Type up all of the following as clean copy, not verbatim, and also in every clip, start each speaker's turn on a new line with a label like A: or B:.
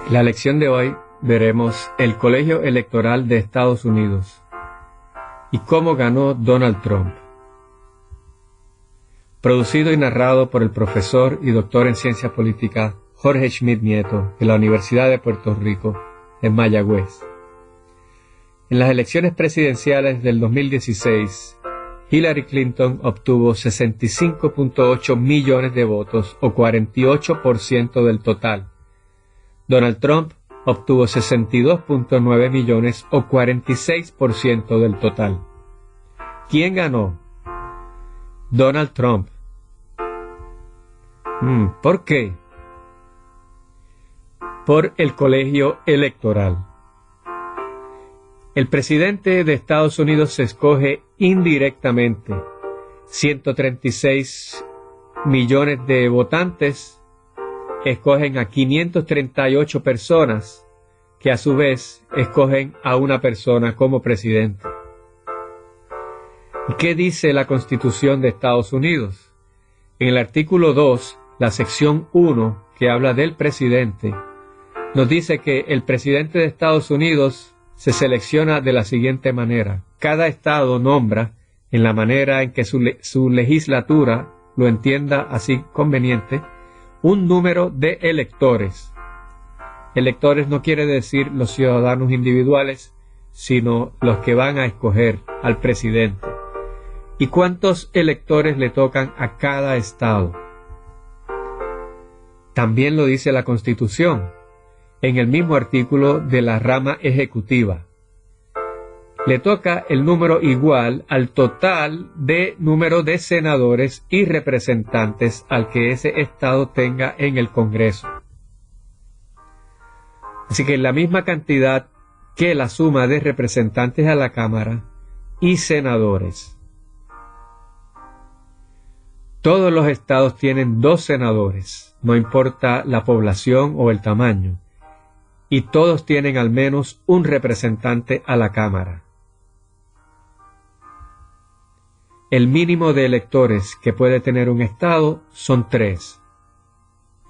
A: En la lección de hoy veremos el Colegio Electoral de Estados Unidos y cómo ganó Donald Trump. Producido y narrado por el profesor y doctor en ciencia política Jorge Schmidt Nieto de la Universidad de Puerto Rico en Mayagüez. En las elecciones presidenciales del 2016, Hillary Clinton obtuvo 65.8 millones de votos o 48% del total. Donald Trump obtuvo 62.9 millones o 46% del total. ¿Quién ganó? Donald Trump. ¿Por qué? Por el colegio electoral. El presidente de Estados Unidos se escoge indirectamente. 136 millones de votantes escogen a 538 personas que a su vez escogen a una persona como presidente. ¿Y qué dice la Constitución de Estados Unidos? En el artículo 2, la sección 1, que habla del presidente, nos dice que el presidente de Estados Unidos se selecciona de la siguiente manera. Cada estado nombra, en la manera en que su legislatura lo entienda así conveniente, un número de electores. Electores no quiere decir los ciudadanos individuales, sino los que van a escoger al presidente. ¿Y cuántos electores le tocan a cada estado? También lo dice la Constitución, en el mismo artículo de la rama ejecutiva. Le toca el número igual al total de número de senadores y representantes al que ese estado tenga en el Congreso. Así que la misma cantidad que la suma de representantes a la Cámara y senadores. Todos los estados tienen 2 senadores, no importa la población o el tamaño, y todos tienen al menos un representante a la Cámara. El mínimo de electores que puede tener un estado son 3,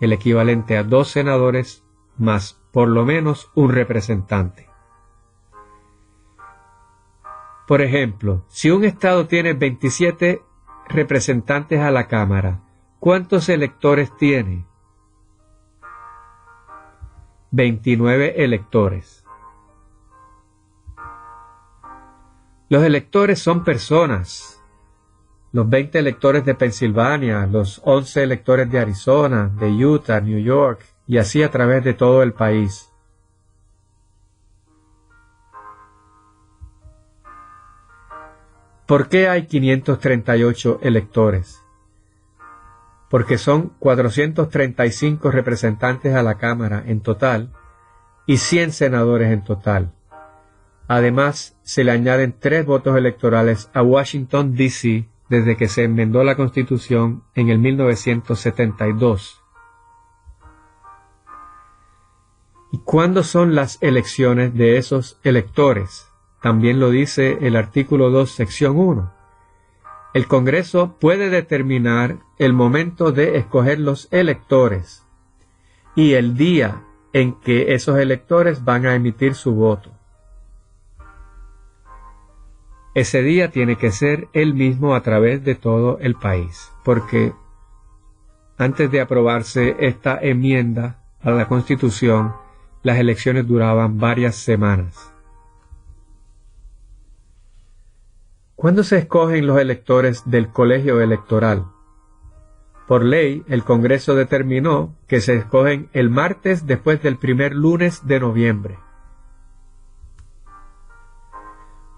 A: el equivalente a 2 senadores más por lo menos un representante. Por ejemplo, si un estado tiene 27 representantes a la Cámara, ¿cuántos electores tiene? 29 electores. Los electores son personas. Los 20 electores de Pensilvania, los 11 electores de Arizona, de Utah, New York, y así a través de todo el país. ¿Por qué hay 538 electores? Porque son 435 representantes a la Cámara en total y 100 senadores en total. Además, se le añaden 3 votos electorales a Washington, D.C., desde que se enmendó la Constitución en el 1972. ¿Y cuándo son las elecciones de esos electores? También lo dice el artículo 2, sección 1. El Congreso puede determinar el momento de escoger los electores y el día en que esos electores van a emitir su voto. Ese día tiene que ser el mismo a través de todo el país, porque antes de aprobarse esta enmienda a la Constitución, las elecciones duraban varias semanas. ¿Cuándo se escogen los electores del colegio electoral? Por ley, el Congreso determinó que se escogen el martes después del primer lunes de noviembre.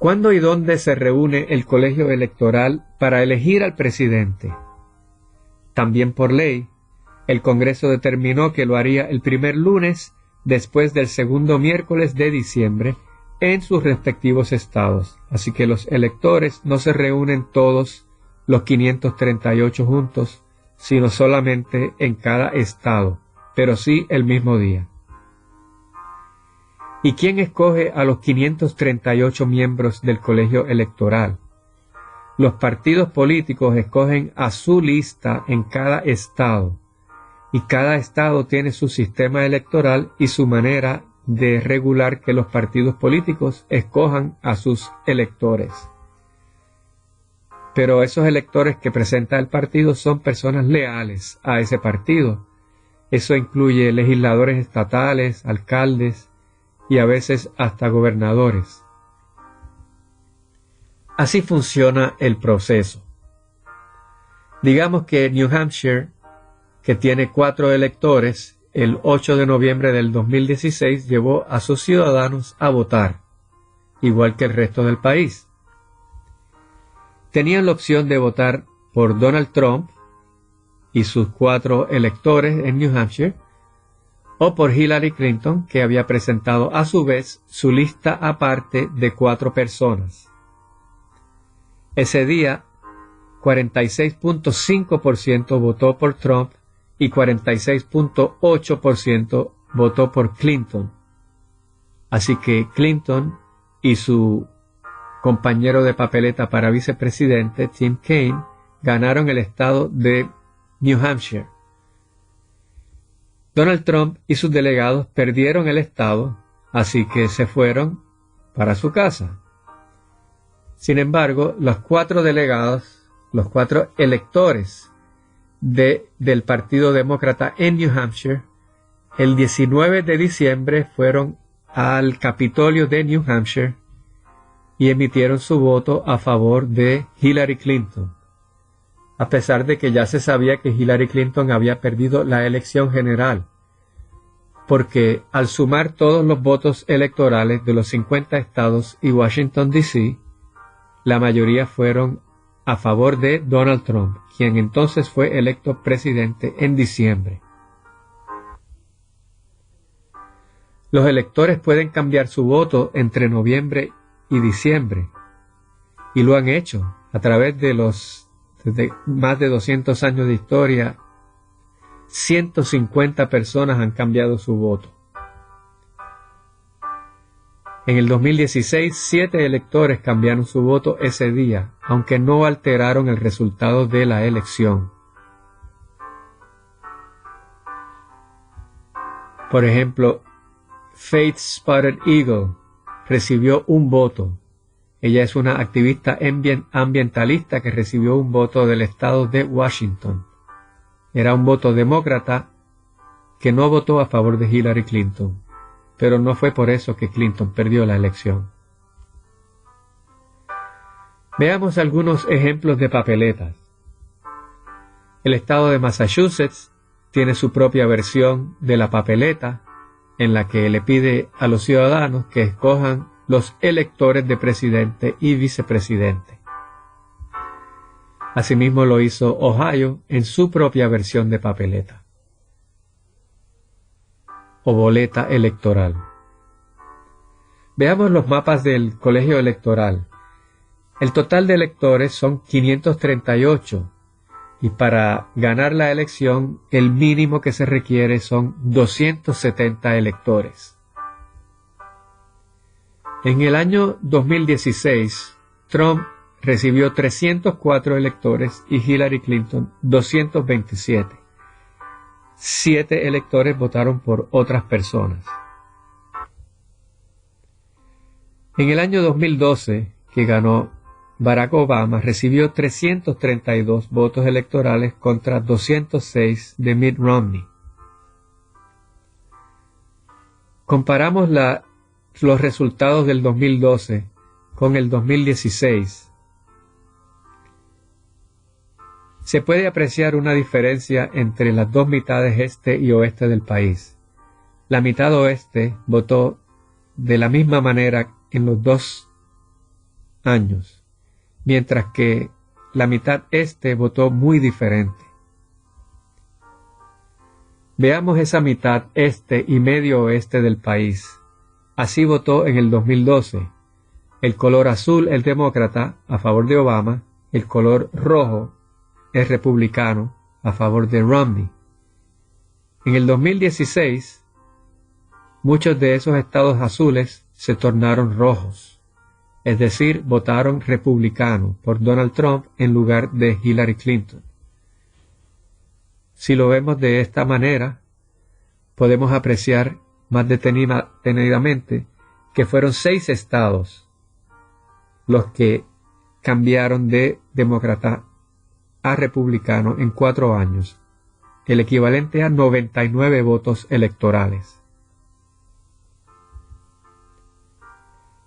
A: ¿Cuándo y dónde se reúne el colegio electoral para elegir al presidente? También por ley, el Congreso determinó que lo haría el primer lunes después del segundo miércoles de diciembre en sus respectivos estados. Así que los electores no se reúnen todos los 538 juntos, sino solamente en cada estado, pero sí el mismo día. ¿Y quién escoge a los 538 miembros del colegio electoral? Los partidos políticos escogen a su lista en cada estado y cada estado tiene su sistema electoral y su manera de regular que los partidos políticos escojan a sus electores. Pero esos electores que presenta el partido son personas leales a ese partido. Eso incluye legisladores estatales, alcaldes y a veces hasta gobernadores. Así funciona el proceso. Digamos que New Hampshire, que tiene 4 electores, el 8 de noviembre del 2016 llevó a sus ciudadanos a votar, igual que el resto del país. Tenían la opción de votar por Donald Trump y sus 4 electores en New Hampshire, o por Hillary Clinton, que había presentado a su vez su lista aparte de 4 personas. Ese día, 46.5% votó por Trump y 46.8% votó por Clinton. Así que Clinton y su compañero de papeleta para vicepresidente, Tim Kaine, ganaron el estado de New Hampshire. Donald Trump y sus delegados perdieron el estado, así que se fueron para su casa. Sin embargo, los 4 delegados, los 4 electores del Partido Demócrata en New Hampshire, el 19 de diciembre fueron al Capitolio de New Hampshire y emitieron su voto a favor de Hillary Clinton, a pesar de que ya se sabía que Hillary Clinton había perdido la elección general, porque al sumar todos los votos electorales de los 50 estados y Washington, D.C., la mayoría fueron a favor de Donald Trump, quien entonces fue electo presidente en diciembre. Los electores pueden cambiar su voto entre noviembre y diciembre, y lo han hecho a través de desde más de 200 años de historia. 150 personas han cambiado su voto. En el 2016, 7 electores cambiaron su voto ese día, aunque no alteraron el resultado de la elección. Por ejemplo, Faith Spotted Eagle recibió un voto. Ella es una activista ambientalista que recibió un voto del estado de Washington. Era un voto demócrata que no votó a favor de Hillary Clinton, pero no fue por eso que Clinton perdió la elección. Veamos algunos ejemplos de papeletas. El estado de Massachusetts tiene su propia versión de la papeleta, en la que le pide a los ciudadanos que escojan los electores de presidente y vicepresidente. Asimismo lo hizo Ohio en su propia versión de papeleta o boleta electoral. Veamos los mapas del colegio electoral. El total de electores son 538 y para ganar la elección el mínimo que se requiere son 270 electores. En el año 2016, Trump recibió 304 electores y Hillary Clinton 227. 7 electores votaron por otras personas. En el año 2012, que ganó Barack Obama, recibió 332 votos electorales contra 206 de Mitt Romney. Comparamos los resultados del 2012 con el 2016. Se puede apreciar una diferencia entre las dos mitades este y oeste del país. La mitad oeste votó de la misma manera en los 2 años, mientras que la mitad este votó muy diferente. Veamos esa mitad este y medio oeste del país. Así votó en el 2012. El color azul es demócrata a favor de Obama, el color rojo es republicano a favor de Romney. En el 2016, muchos de esos estados azules se tornaron rojos, es decir, votaron republicano por Donald Trump en lugar de Hillary Clinton. Si lo vemos de esta manera, podemos apreciar más detenidamente que fueron 6 estados los que cambiaron de demócrata a republicano en 4 años, el equivalente a 99 votos electorales.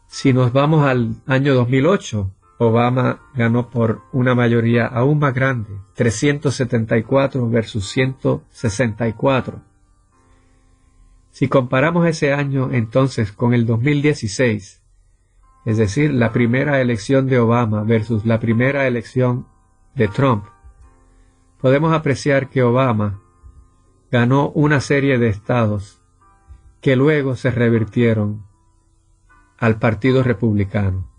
A: Si nos vamos al año 2008, Obama ganó por una mayoría aún más grande, 374 versus 164. Si comparamos ese año entonces con el 2016, es decir, la primera elección de Obama versus la primera elección de Trump, podemos apreciar que Obama ganó una serie de estados que luego se revirtieron al Partido Republicano.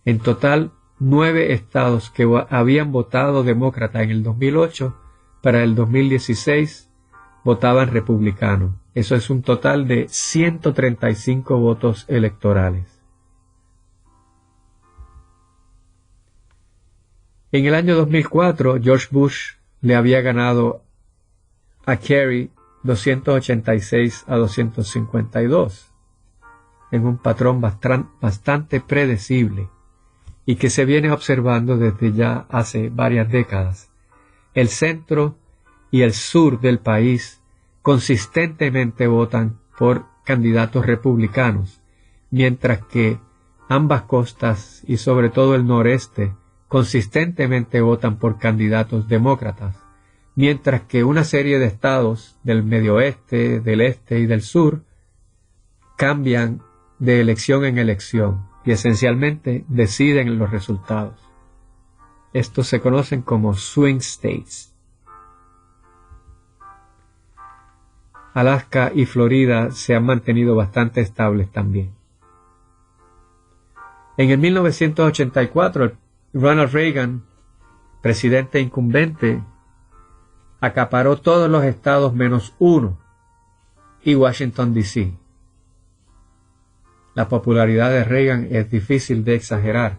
A: En total, 9 estados que habían votado demócrata en el 2008, para el 2016 votaban republicano. Eso es un total de 135 votos electorales. En el año 2004, George Bush le había ganado a Kerry 286 a 252, en un patrón bastante predecible y que se viene observando desde ya hace varias décadas. El centro y el sur del país consistentemente votan por candidatos republicanos, mientras que ambas costas y sobre todo el noreste consistentemente votan por candidatos demócratas, mientras que una serie de estados del medio oeste, del este y del sur cambian de elección en elección y esencialmente deciden los resultados. Estos se conocen como swing states. Alaska y Florida se han mantenido bastante estables también. En el 1984, Ronald Reagan, presidente incumbente, acaparó todos los estados menos uno y Washington, D.C. La popularidad de Reagan es difícil de exagerar,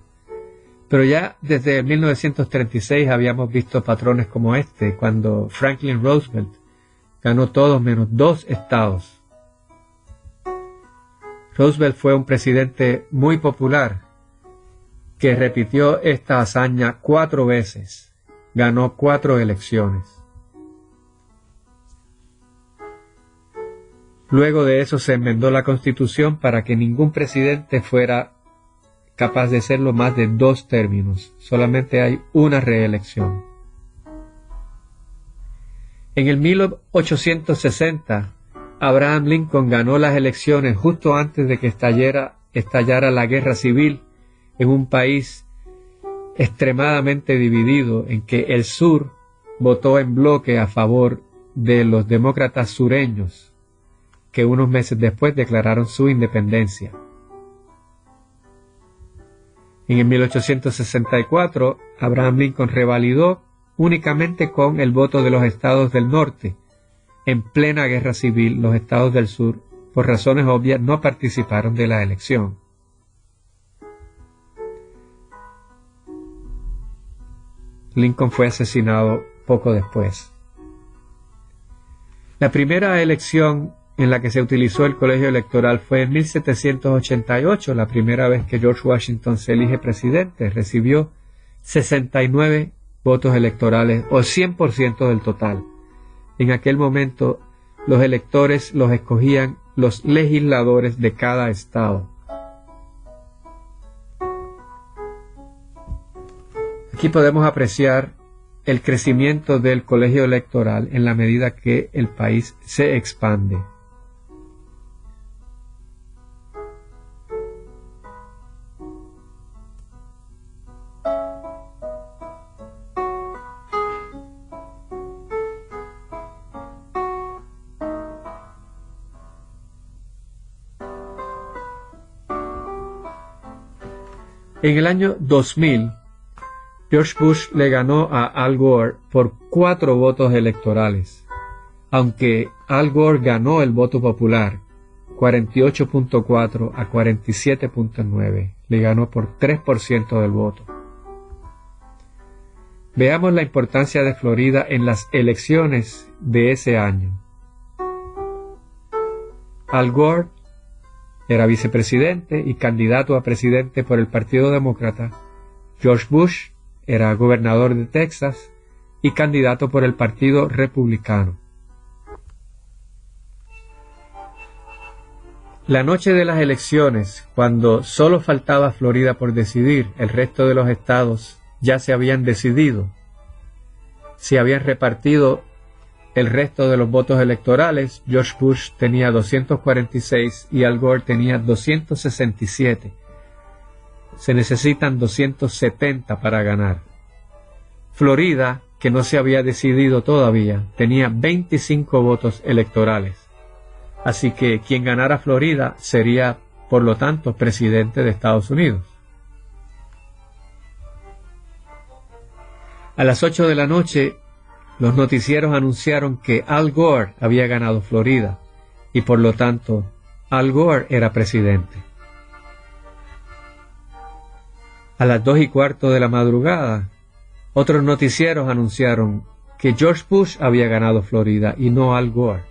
A: pero ya desde 1936 habíamos visto patrones como este, cuando Franklin Roosevelt ganó todos menos 2 estados. Roosevelt fue un presidente muy popular que repitió esta hazaña 4 veces, ganó 4 elecciones. Luego de eso se enmendó la Constitución para que ningún presidente fuera capaz de serlo más de 2 términos. Solamente hay una reelección. En el 1860, Abraham Lincoln ganó las elecciones justo antes de que estallara la guerra civil en un país extremadamente dividido, en que el sur votó en bloque a favor de los demócratas sureños, que unos meses después declararon su independencia. En el 1864, Abraham Lincoln revalidó únicamente con el voto de los estados del norte. En plena guerra civil, los estados del sur, por razones obvias, no participaron de la elección. Lincoln fue asesinado poco después. La primera elección en la que se utilizó el colegio electoral fue en 1788, la primera vez que George Washington se elige presidente. Recibió 69 votos electorales, o 100% del total. En aquel momento, los electores los escogían los legisladores de cada estado. Aquí podemos apreciar el crecimiento del colegio electoral en la medida que el país se expande. En el año 2000, George Bush le ganó a Al Gore por 4 votos electorales, aunque Al Gore ganó el voto popular, 48.4 a 47.9, le ganó por 3% del voto. Veamos la importancia de Florida en las elecciones de ese año. Al Gore era vicepresidente y candidato a presidente por el Partido Demócrata. George Bush era gobernador de Texas y candidato por el Partido Republicano. La noche de las elecciones, cuando solo faltaba Florida por decidir, el resto de los estados ya se habían decidido. Se habían repartido el resto de los votos electorales. George Bush tenía 246 y Al Gore tenía 267. Se necesitan 270 para ganar. Florida, que no se había decidido todavía, tenía 25 votos electorales. Así que quien ganara Florida sería, por lo tanto, presidente de Estados Unidos. A las 8 de la noche, los noticieros anunciaron que Al Gore había ganado Florida y, por lo tanto, Al Gore era presidente. A las 2:15 de la madrugada, otros noticieros anunciaron que George Bush había ganado Florida y no Al Gore.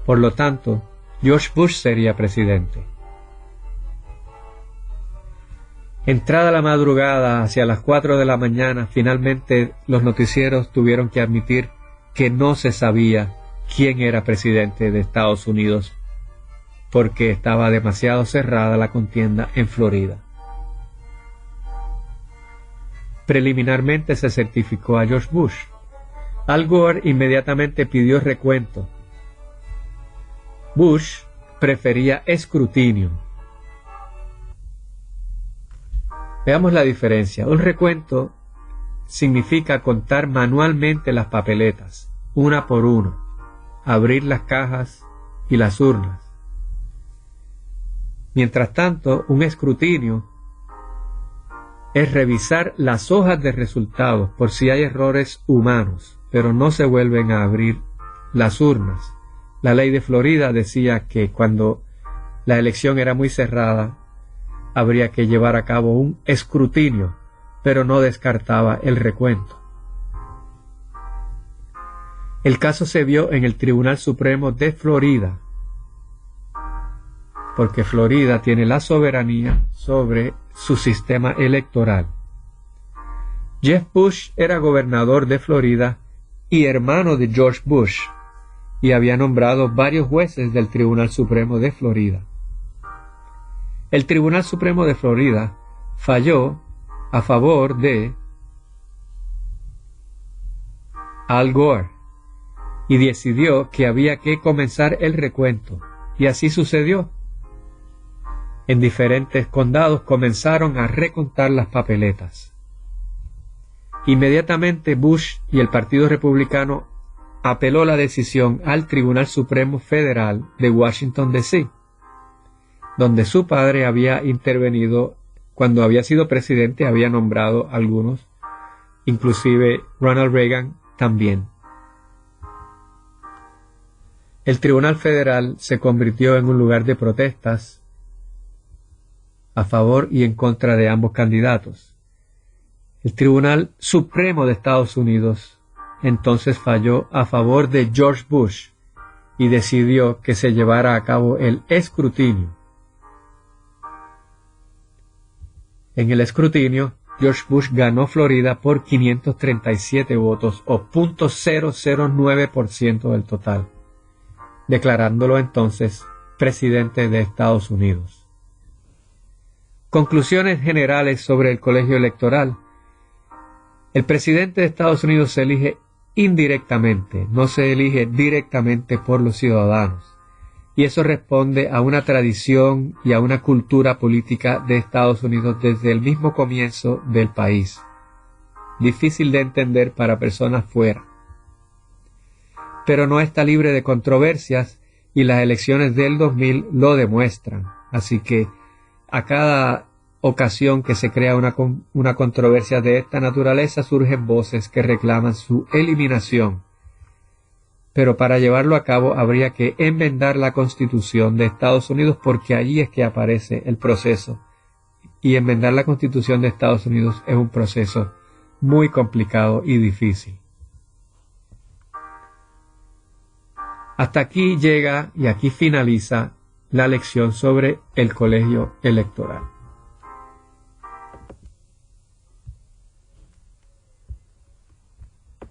A: Por lo tanto, George Bush sería presidente. Entrada la madrugada, hacia las 4 de la mañana, finalmente los noticieros tuvieron que admitir que no se sabía quién era presidente de Estados Unidos, porque estaba demasiado cerrada la contienda en Florida. Preliminarmente se certificó a George Bush. Al Gore inmediatamente pidió recuento. Bush prefería escrutinio. Veamos la diferencia. Un recuento significa contar manualmente las papeletas, una por una, abrir las cajas y las urnas. Mientras tanto, un escrutinio es revisar las hojas de resultados por si hay errores humanos, pero no se vuelven a abrir las urnas. La ley de Florida decía que cuando la elección era muy cerrada, habría que llevar a cabo un escrutinio, pero no descartaba el recuento. El caso se vio en el Tribunal Supremo de Florida, porque Florida tiene la soberanía sobre su sistema electoral. Jeb Bush era gobernador de Florida y hermano de George Bush, y había nombrado varios jueces del Tribunal Supremo de Florida. El Tribunal Supremo de Florida falló a favor de Al Gore y decidió que había que comenzar el recuento, y así sucedió. En diferentes condados comenzaron a recontar las papeletas. Inmediatamente Bush y el Partido Republicano apeló la decisión al Tribunal Supremo Federal de Washington, D.C., donde su padre había intervenido cuando había sido presidente, había nombrado algunos, inclusive Ronald Reagan también. El Tribunal Federal se convirtió en un lugar de protestas a favor y en contra de ambos candidatos. El Tribunal Supremo de Estados Unidos entonces falló a favor de George Bush y decidió que se llevara a cabo el escrutinio. En el escrutinio, George Bush ganó Florida por 537 votos o 0.009% del total, declarándolo entonces presidente de Estados Unidos. Conclusiones generales sobre el colegio electoral. El presidente de Estados Unidos se elige indirectamente, no se elige directamente por los ciudadanos. Y eso responde a una tradición y a una cultura política de Estados Unidos desde el mismo comienzo del país. Difícil de entender para personas fuera. Pero no está libre de controversias y las elecciones del 2000 lo demuestran. Así que a cada ocasión que se crea una controversia de esta naturaleza surgen voces que reclaman su eliminación. Pero para llevarlo a cabo habría que enmendar la Constitución de Estados Unidos, porque allí es que aparece el proceso. Y enmendar la Constitución de Estados Unidos es un proceso muy complicado y difícil. Hasta aquí llega y aquí finaliza la lección sobre el colegio electoral.